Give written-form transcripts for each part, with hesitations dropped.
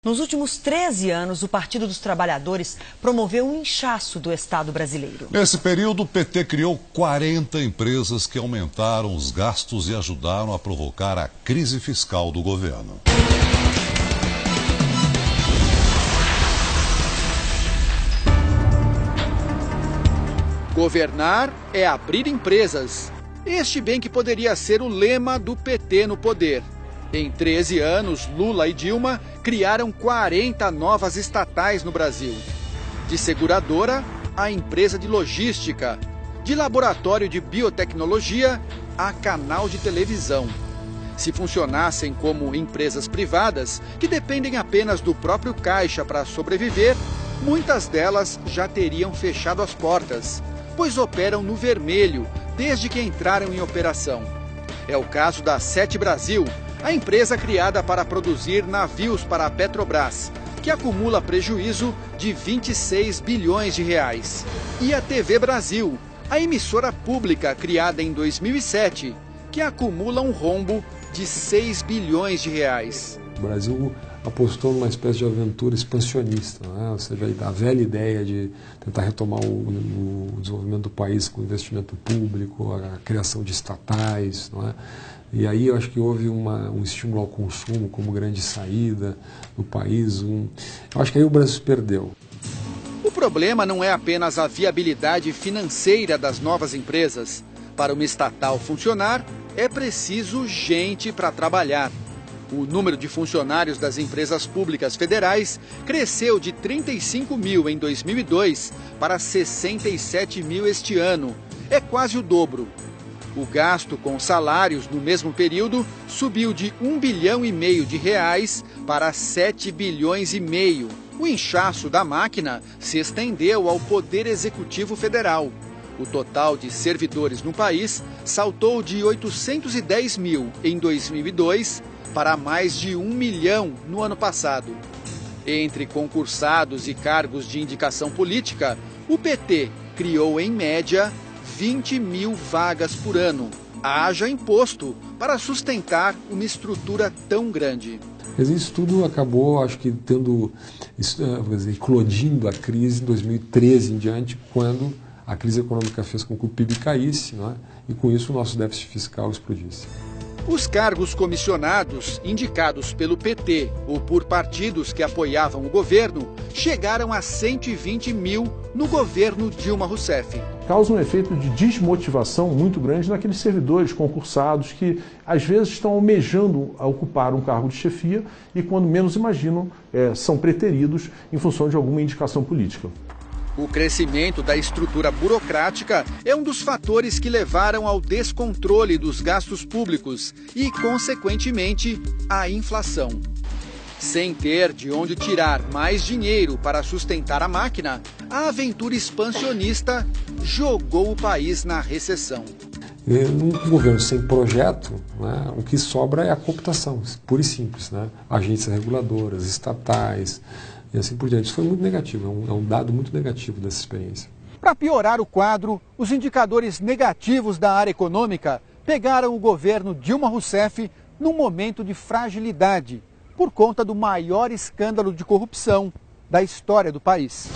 Nos últimos 13 anos, o Partido dos Trabalhadores promoveu um inchaço do Estado brasileiro. Nesse período, o PT criou 40 empresas que aumentaram os gastos e ajudaram a provocar a crise fiscal do governo. Governar é abrir empresas. Este bem que poderia ser o lema do PT no poder. Em 13 anos, Lula e Dilma criaram 40 novas estatais no Brasil. De seguradora a empresa de logística, de laboratório de biotecnologia a canal de televisão. Se funcionassem como empresas privadas, que dependem apenas do próprio caixa para sobreviver, muitas delas já teriam fechado as portas, pois operam no vermelho desde que entraram em operação. É o caso da Sete Brasil, a empresa criada para produzir navios para a Petrobras, que acumula prejuízo de 26 bilhões de reais. E a TV Brasil, a emissora pública criada em 2007, que acumula um rombo de 6 bilhões de reais. O Brasil apostou numa espécie de aventura expansionista, né? Ou seja, a velha ideia de tentar retomar o desenvolvimento do país com investimento público, a criação de estatais, não é? E aí eu acho que houve um estímulo ao consumo como grande saída do país. Eu acho que aí o Brasil se perdeu. O problema não é apenas a viabilidade financeira das novas empresas. Para uma estatal funcionar, é preciso gente para trabalhar. O número de funcionários das empresas públicas federais cresceu de 35 mil em 2002 para 67 mil este ano. É quase o dobro. O gasto com salários no mesmo período subiu de 1,5 bilhão de reais para 7,5 bilhões. O inchaço da máquina se estendeu ao Poder Executivo Federal. O total de servidores no país saltou de 810 mil em 2002 para mais de 1 milhão no ano passado. Entre concursados e cargos de indicação política, o PT criou, em média, 20 mil vagas por ano. Haja imposto para sustentar uma estrutura tão grande. Mas isso tudo acabou, acho que, eclodindo a crise em 2013 em diante, quando a crise econômica fez com que o PIB caísse, não é? E com isso o nosso déficit fiscal explodisse. Os cargos comissionados, indicados pelo PT ou por partidos que apoiavam o governo, chegaram a 120 mil no governo Dilma Rousseff. Causa um efeito de desmotivação muito grande naqueles servidores concursados que, às vezes, estão almejando a ocupar um cargo de chefia e, quando menos imaginam, são preteridos em função de alguma indicação política. O crescimento da estrutura burocrática é um dos fatores que levaram ao descontrole dos gastos públicos e, consequentemente, à inflação. Sem ter de onde tirar mais dinheiro para sustentar a máquina, a aventura expansionista jogou o país na recessão. Num governo sem projeto, né, o que sobra é a cooptação, pura e simples, né? Agências reguladoras, estatais e assim por diante. Isso foi muito negativo, é um dado muito negativo dessa experiência. Para piorar o quadro, os indicadores negativos da área econômica pegaram o governo Dilma Rousseff num momento de fragilidade, por conta do maior escândalo de corrupção da história do país.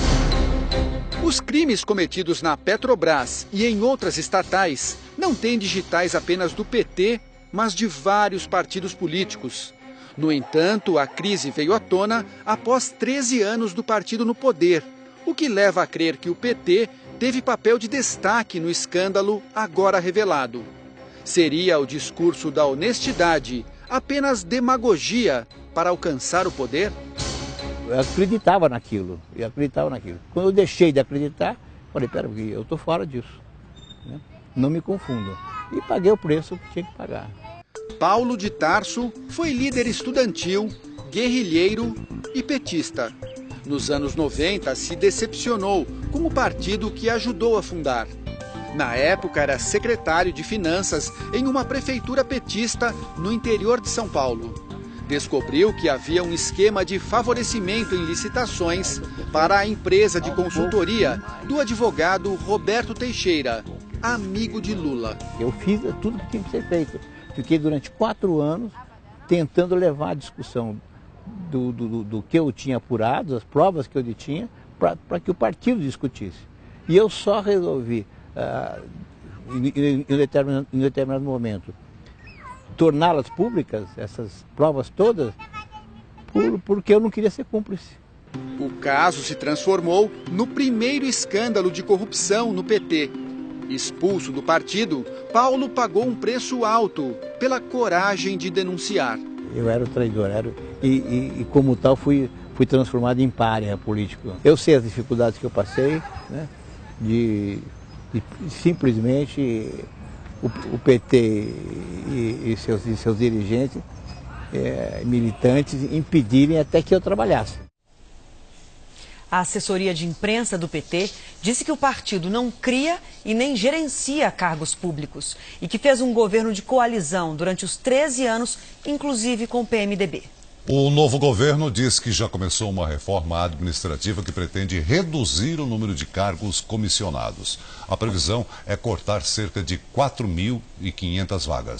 Os crimes cometidos na Petrobras e em outras estatais não têm digitais apenas do PT, mas de vários partidos políticos. No entanto, a crise veio à tona após 13 anos do partido no poder, o que leva a crer que o PT teve papel de destaque no escândalo agora revelado. Seria o discurso da honestidade apenas demagogia para alcançar o poder? Eu acreditava naquilo. Quando eu deixei de acreditar, falei, peraí, eu estou fora disso. Né? Não me confundam. E paguei o preço que tinha que pagar. Paulo de Tarso foi líder estudantil, guerrilheiro e petista. Nos anos 90, se decepcionou com o partido que ajudou a fundar. Na época, era secretário de Finanças em uma prefeitura petista no interior de São Paulo. Descobriu que havia um esquema de favorecimento em licitações para a empresa de consultoria do advogado Roberto Teixeira, amigo de Lula. Eu fiz tudo que tinha que ser feito. Fiquei durante 4 anos tentando levar a discussão do que eu tinha apurado, as provas que eu tinha, para que o partido discutisse. E eu só resolvi, em um determinado momento, torná-las públicas, essas provas todas, porque eu não queria ser cúmplice. O caso se transformou no primeiro escândalo de corrupção no PT. Expulso do partido, Paulo pagou um preço alto pela coragem de denunciar. Eu era o traidor, e como tal fui transformado em pária político. Eu sei as dificuldades que eu passei, né, de simplesmente o PT e seus dirigentes, militantes, impedirem até que eu trabalhasse. A assessoria de imprensa do PT disse que o partido não cria e nem gerencia cargos públicos e que fez um governo de coalizão durante os 13 anos, inclusive com o PMDB. O novo governo diz que já começou uma reforma administrativa que pretende reduzir o número de cargos comissionados. A previsão é cortar cerca de 4.500 vagas.